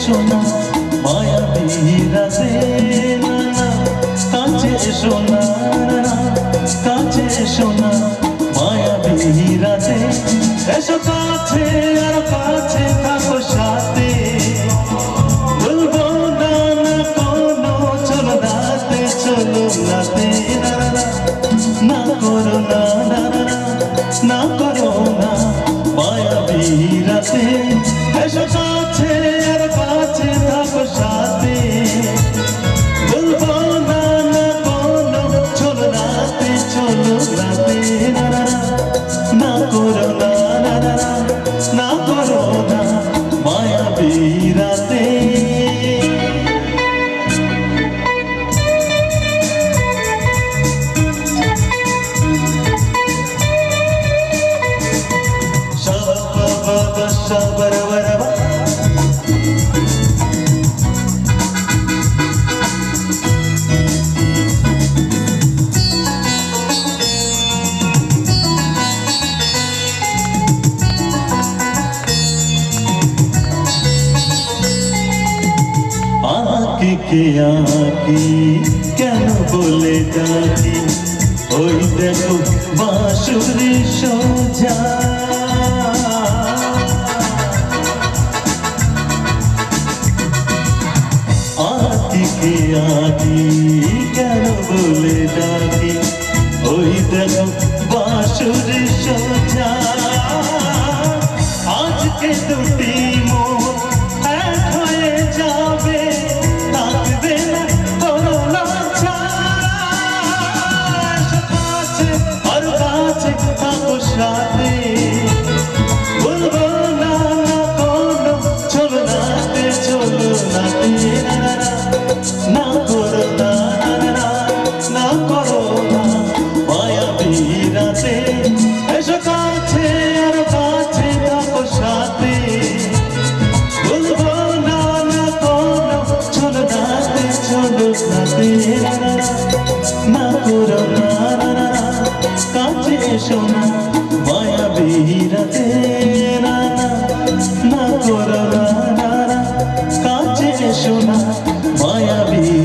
সোনা মায়াবী রাতে কাছে সোনা কাছে সোনা মায়াবী রাতে এসো কাছে আর কাছে থাকো সাথে বলবো না না কোনো চলো রাতে চলো রাতে না করো না না করো না মায়াবী রাতে এসো কাছে আর কাছে থাকো সাথে বলবো না না কোনো চলো রাতে না করো না না করো না মায়াবী রাতে কে আঁকি কেন বলে ডাকি ওই দেখো বাঁশুরি সোজা আঁকি কে আঁকি কেন বলে ডাকি ওই দেখো বাঁশুরি সোজা আজকে দুটি মন এক হয়ে যাবে সাথে বলবো না না কোনো চলো নাতে না করো না না করো না মায়াবী রাতে এসো কাছে আর কাছে থাকো সাথে বলবো না না কোনো চলো নাতে না করো না কাছে এসো না মায়াবী রাতে না করো না কাছে এসো না মায়াবী